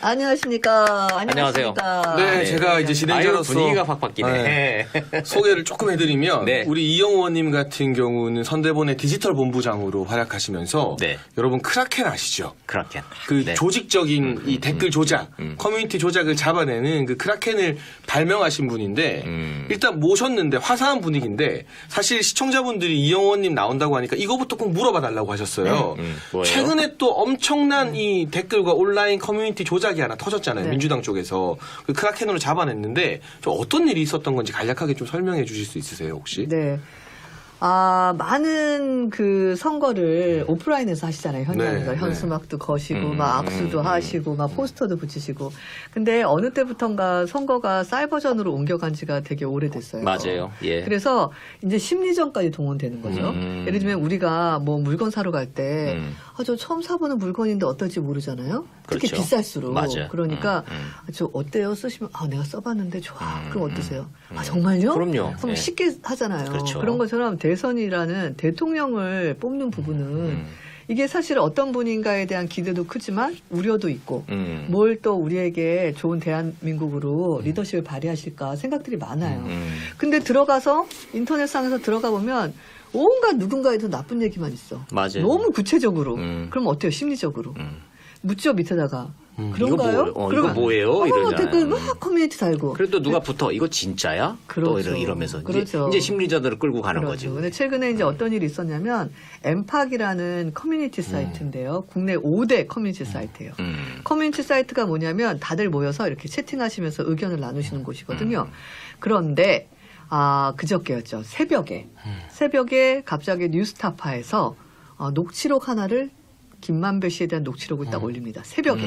안녕하십니까. 안녕하세요. 네, 제가 이제 진행자로서 분위기가 확 바뀌네. 소개를 조금 해드리면 네. 우리 이영호 의원님 같은 경우는 선대본의 디지털 본부장으로 활약하시면서 네. 여러분 크라켄 아시죠? 크라켄. 그 네. 조직적인 이 댓글 조작, 커뮤니티 조작을 잡아내는 그 크라켄을 발명하신 분인데 일단 모셨는데 화사한 분위기인데 사실 시청자분들이 이영호 의원님 나온다고 하니까 이거부터 꼭 물어봐 달라고 하셨어요. 뭐예요? 최근에 또 엄청난 이 댓글과 온라인 커뮤니티 조작이 하나 터졌잖아요. 네. 민주당 쪽에서 그 크라켄으로 잡아냈는데 좀 어떤 일이 있었던 건지 간략하게 좀 설명해 주실 수 있으세요 혹시? 네. 많은 그 선거를 오프라인에서 하시잖아요. 현장에서 네, 현수막도 거시고 막 악수도 하시고 막 포스터도 붙이시고. 근데 어느 때부턴가 선거가 사이버전으로 옮겨간 지가 되게 오래됐어요. 맞아요. 예. 그래서 이제 심리전까지 동원되는 거죠. 예를 들면 우리가 뭐 물건 사러 갈 때 저 처음 사보는 물건인데 어떨지 모르잖아요. 특히 그렇죠. 비쌀수록. 맞아. 그러니까 저 어때요? 쓰시면 내가 써봤는데 좋아. 그럼 어떠세요? 정말요? 그럼요. 그럼 예. 쉽게 하잖아요. 그렇죠. 그런 것처럼 대선이라는 대통령을 뽑는 부분은 이게 사실 어떤 분인가에 대한 기대도 크지만 우려도 있고 뭘 또 우리에게 좋은 대한민국으로 리더십을 발휘하실까 생각들이 많아요. 근데 들어가서 인터넷상에서 들어가 보면 온갖 누군가에 더 나쁜 얘기만 있어. 맞아요. 너무 구체적으로. 그럼 어때요? 심리적으로. 묻죠 밑에다가. 그런가요? 이거 뭐예요? 이러잖아요. 댓글 막 커뮤니티 달고. 그래도 누가 붙어 이거 진짜야? 그렇죠. 또 이러면서 그렇죠. 이제 심리전으로 끌고 가는 거지. 근데 최근에 이제 어떤 일이 있었냐면 엠팍이라는 커뮤니티 사이트인데요. 국내 5대 커뮤니티 사이트예요. 커뮤니티 사이트가 뭐냐면 다들 모여서 이렇게 채팅하시면서 의견을 나누시는 곳이거든요. 그런데 그저께였죠. 새벽에 갑자기 뉴스타파에서 녹취록 하나를 김만배 씨에 대한 녹취록을 딱 올립니다. 새벽에.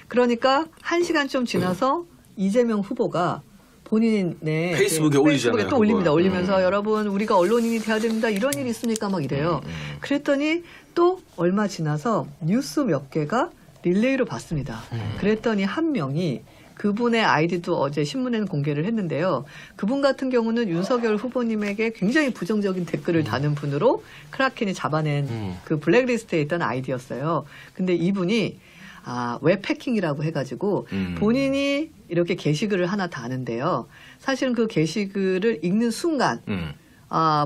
그러니까 1시간 좀 지나서 이재명 후보가 본인의 페이스북에 올리잖아요, 또 올립니다. 그걸. 올리면서 여러분 우리가 언론인이 돼야 됩니다. 이런 일이 있습니까? 막 이래요. 그랬더니 또 얼마 지나서 뉴스 몇 개가 릴레이로 봤습니다. 그랬더니 한 명이 그분의 아이디도 어제 신문에는 공개를 했는데요. 그분 같은 경우는 윤석열 후보님에게 굉장히 부정적인 댓글을 다는 분으로 크라켄이 잡아낸 그 블랙리스트에 있던 아이디였어요. 근데 이분이 웹해킹이라고 해가지고 본인이 이렇게 게시글을 하나 다는데요. 사실은 그 게시글을 읽는 순간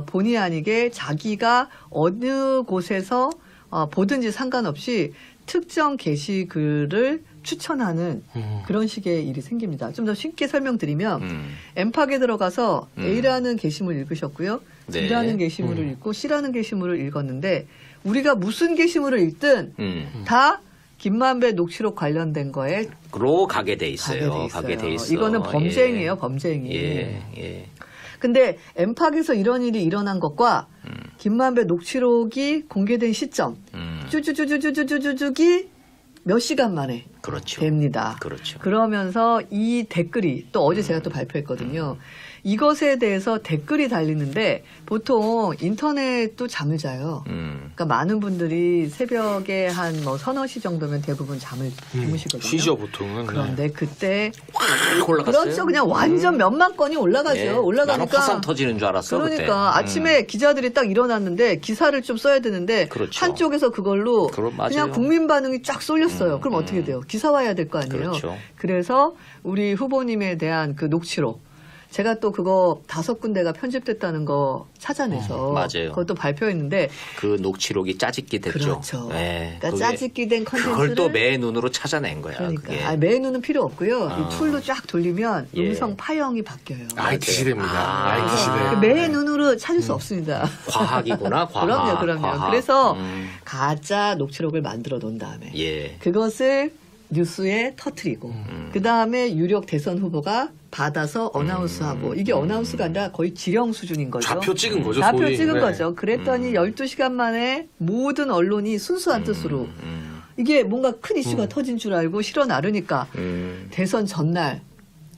본의 아니게 자기가 어느 곳에서 보든지 상관없이 특정 게시글을 추천하는 그런 식의 일이 생깁니다. 좀 더 쉽게 설명드리면 엠팍에 들어가서 A라는 게시물 읽으셨고요. 네. B라는 게시물을 읽고 C라는 게시물을 읽었는데 우리가 무슨 게시물을 읽든 다 김만배 녹취록 관련된 거에 로 가게 돼 있어요. 가게 돼 있어. 이거는 범죄행위예요. 범죄행위. 예. 근데 엠팍에서 이런 일이 일어난 것과 김만배 녹취록이 공개된 시점 쭈쭈쭈쭈쭈쭈쭈쭈기 몇 시간 만에 그렇죠. 됩니다. 그렇죠. 그러면서 이 댓글이 또 어제 제가 또 발표했거든요. 이것에 대해서 댓글이 달리는데 보통 인터넷도 잠을 자요. 그러니까 많은 분들이 새벽에 한 뭐 서너 시 정도면 대부분 잠을 주무시거든요. 쉬죠 보통은. 그런데 그때 확 올라갔어요. 그렇죠. 그냥 완전 몇만 건이 올라가죠. 예. 올라가니까 나는 화산 터지는 줄 알았어. 그러니까 그때. 아침에 기자들이 딱 일어났는데 기사를 좀 써야 되는데 그렇죠. 한쪽에서 그걸로 맞아요. 그냥 국민 반응이 쫙 쏠렸어요. 그럼 어떻게 돼요? 기사화해야 될 거 아니에요. 그렇죠. 그래서 우리 후보님에 대한 그 녹취록 제가 또 그거 5군데가 편집됐다는 거 찾아내서 맞아요. 그것도 발표했는데 그 녹취록이 짜집기 됐죠. 그렇죠. 예, 그러니까 그게 짜집기 된 컨텐츠를 그걸 또 매 눈으로 찾아낸 거야. 그러니까 그게. 매 눈은 필요 없고요. 이 툴로 쫙 돌리면 예. 음성 파형이 바뀌어요. IT 시대입니다. IT 그래서 시대. 매 눈으로 찾을 수 없습니다. 과학이구나, 과학. 그럼요. 과학. 그래서 가짜 녹취록을 만들어 놓은 다음에 예. 그것을 뉴스에 터트리고 그 다음에 유력 대선 후보가 받아서 어나운스하고 이게 어나운스가 아니라 거의 지령 수준인 거죠. 좌표 찍은 거죠. 좌표 소위. 찍은 네. 거죠. 그랬더니 12시간 만에 모든 언론이 순수한 뜻으로 이게 뭔가 큰 이슈가 터진 줄 알고 실어 나르니까 대선 전날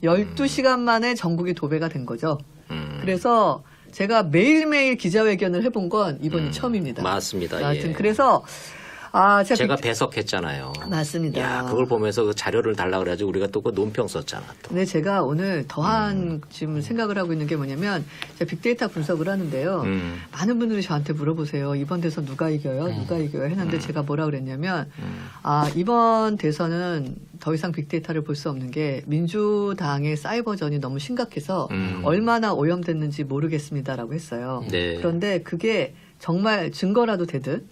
12시간 만에 전국이 도배가 된 거죠. 그래서 제가 매일매일 기자회견을 해본 건 이번이 처음입니다. 맞습니다. 하여튼 예. 그래서 제가 배석했잖아요. 맞습니다. 야, 그걸 보면서 그 자료를 달라 그래가지고 우리가 또 그 논평 썼잖아. 또. 근데 제가 오늘 더한 지금 생각을 하고 있는 게 뭐냐면 제가 빅데이터 분석을 하는데요. 많은 분들이 저한테 물어보세요. 이번 대선 누가 이겨요? 누가 이겨요? 했는데 제가 뭐라 그랬냐면 이번 대선은 더 이상 빅데이터를 볼 수 없는 게 민주당의 사이버전이 너무 심각해서 얼마나 오염됐는지 모르겠습니다라고 했어요. 네. 그런데 그게 정말 증거라도 되듯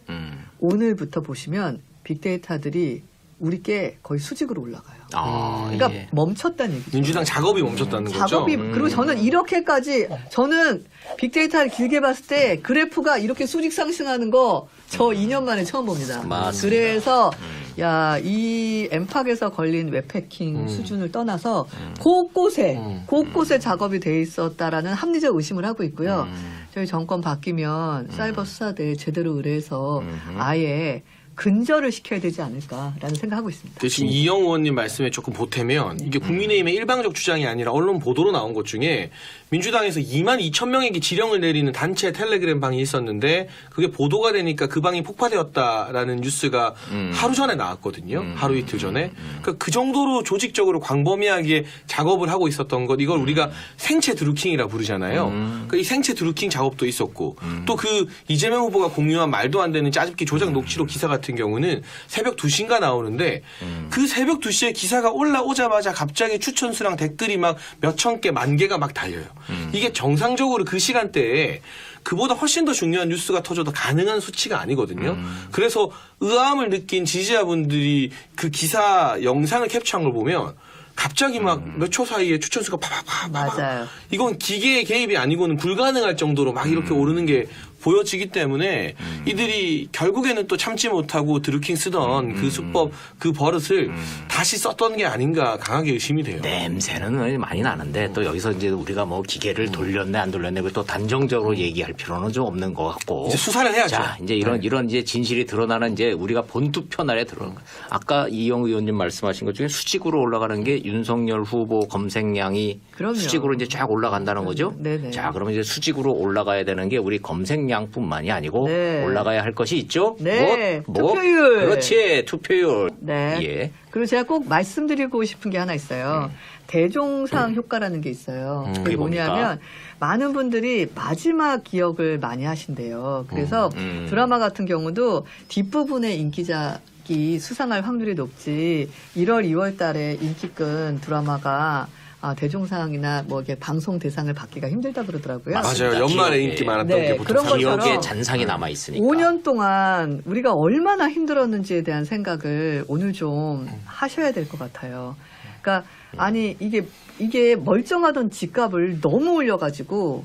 오늘부터 보시면 빅데이터들이 우리께 거의 수직으로 올라가요. 그러니까 예. 멈췄다는 얘기죠. 민주당 작업이 멈췄다는 거죠. 작업이 그리고 저는 이렇게까지 저는 빅데이터를 길게 봤을 때 그래프가 이렇게 수직 상승하는 거 저 2년 만에 처음 봅니다. 맞습니다. 그래서 야, 이 엠팍에서 걸린 웹해킹 수준을 떠나서 곳곳에 작업이 돼 있었다라는 합리적 의심을 하고 있고요. 저희 정권 바뀌면 사이버 수사대 제대로 의뢰해서 아예 근절을 시켜야 되지 않을까라는 생각하고 있습니다. 지금 이영 의원님 말씀에 조금 보태면 이게 국민의힘의 일방적 주장이 아니라 언론 보도로 나온 것 중에 민주당에서 2만 2천 명에게 지령을 내리는 단체 텔레그램 방이 있었는데 그게 보도가 되니까 그 방이 폭파되었다라는 뉴스가 하루 전에 나왔거든요. 하루 이틀 전에. 그러니까 그 정도로 조직적으로 광범위하게 작업을 하고 있었던 것 이걸 우리가 생체 드루킹이라 부르잖아요. 그러니까 이 생체 드루킹 작업도 있었고 또 그 이재명 후보가 공유한 말도 안 되는 짜집기 조작 녹취록 기사 같은 경우는 새벽 2시인가 나오는데 그 새벽 2시에 기사가 올라오자마자 갑자기 추천수랑 댓글이 막 몇천 개, 만 개가 막 달려요. 이게 정상적으로 그 시간대에 그보다 훨씬 더 중요한 뉴스가 터져도 가능한 수치가 아니거든요. 그래서 의아함을 느낀 지지자분들이 그 기사 영상을 캡처한 걸 보면 갑자기 막 몇 초 사이에 추천수가 파파파 맞아요. 이건 기계의 개입이 아니고는 불가능할 정도로 막 이렇게 오르는 게 보여지기 때문에 이들이 결국에는 또 참지 못하고 드루킹 쓰던 그 수법, 그 버릇을 다시 썼던 게 아닌가 강하게 의심이 돼요. 냄새는 많이 나는데 또 여기서 이제 우리가 뭐 기계를 돌렸네 안 돌렸네 그걸 또 단정적으로 얘기할 필요는 좀 없는 것 같고. 이제 수사를 해야죠. 자, 이제 이런 이제 진실이 드러나는 이제 우리가 본투표 날에 드러나는 거. 아까 이영 의원님 말씀하신 것 중에 수직으로 올라가는 게 윤석열 후보 검색량이 그럼요. 수직으로 이제 쫙 올라간다는 거죠. 네네. 자, 그러면 이제 수직으로 올라가야 되는 게 우리 검색량뿐만이 아니고 네. 올라가야 할 것이 있죠. 네. 뭐? 투표율. 그렇지, 투표율. 네. 예. 그리고 제가 꼭 말씀드리고 싶은 게 하나 있어요. 대종상 효과라는 게 있어요. 그게 그게 뭡니까? 뭐냐면 많은 분들이 마지막 기억을 많이 하신대요. 그래서 드라마 같은 경우도 뒷부분에 인기작이 수상할 확률이 높지 1월, 2월 달에 인기 끈 드라마가 대종상이나 뭐 이게 방송 대상을 받기가 힘들다 그러더라고요. 맞아요. 연말에 기억에. 인기 많았던 네, 게 보통 그런 사실 것처럼 기억에 잔상이 남아 있으니까. 5년 동안 우리가 얼마나 힘들었는지에 대한 생각을 오늘 좀 하셔야 될 것 같아요. 그러니까 아니 이게 멀쩡하던 집값을 너무 올려가지고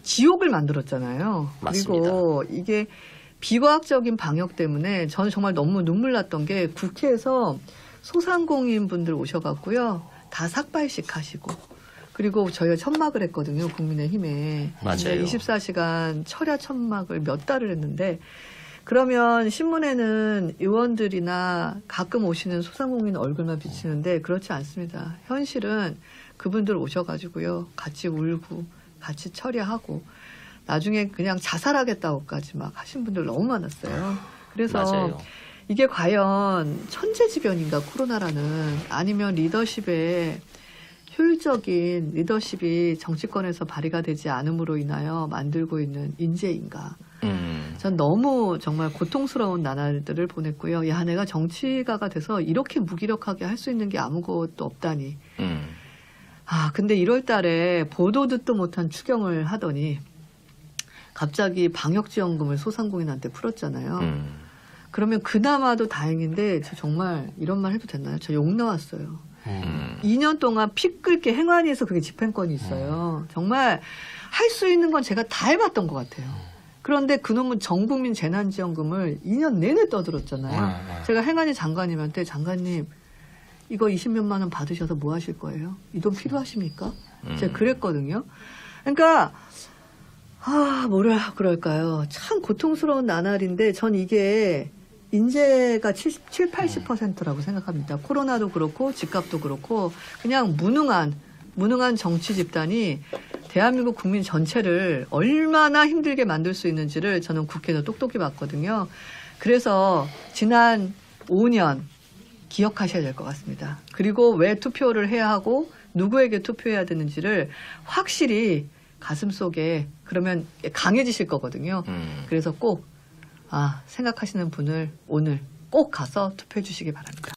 지옥을 만들었잖아요. 맞습니다. 그리고 이게 비과학적인 방역 때문에 저는 정말 너무 눈물 났던 게 국회에서 소상공인 분들 오셔갖고요. 다 삭발식 하시고 그리고 저희가 천막을 했거든요. 국민의힘에. 맞아요. 24시간 철야 천막을 몇 달을 했는데 그러면 신문에는 의원들이나 가끔 오시는 소상공인 얼굴만 비치는데 그렇지 않습니다. 현실은 그분들 오셔가지고요. 같이 울고 같이 처리하고 나중에 그냥 자살하겠다고까지 막 하신 분들 너무 많았어요. 그래서 맞아요. 이게 과연 천재지변인가 코로나라는 아니면 리더십의 효율적인 리더십이 정치권에서 발휘가 되지 않음으로 인하여 만들고 있는 인재인가. 전 너무 정말 고통스러운 나날들을 보냈고요. 야, 내가 정치가가 돼서 이렇게 무기력하게 할 수 있는 게 아무것도 없다니. 근데 1월 달에 보도 듣도 못한 추경을 하더니 갑자기 방역지원금을 소상공인한테 풀었잖아요. 그러면 그나마도 다행인데 저 정말 이런 말 해도 됐나요? 저 욕 나왔어요. 2년 동안 피 끓게 행안위에서 그게 집행권이 있어요. 정말 할 수 있는 건 제가 다 해봤던 것 같아요. 그런데 그놈은 전국민 재난지원금을 2년 내내 떠들었잖아요. 제가 행안위 장관님한테 장관님 이거 20몇만 원 받으셔서 뭐 하실 거예요? 이 돈 필요하십니까? 제가 그랬거든요. 그러니까 뭐라 그럴까요? 참 고통스러운 나날인데 전 이게 인재가 80%라고 생각합니다. 코로나도 그렇고 집값도 그렇고 그냥 무능한 정치 집단이 대한민국 국민 전체를 얼마나 힘들게 만들 수 있는지를 저는 국회에서 똑똑히 봤거든요. 그래서 지난 5년 기억하셔야 될 것 같습니다. 그리고 왜 투표를 해야 하고 누구에게 투표해야 되는지를 확실히 가슴속에 그러면 강해지실 거거든요. 그래서 꼭 생각하시는 분을 오늘 꼭 가서 투표해 주시기 바랍니다.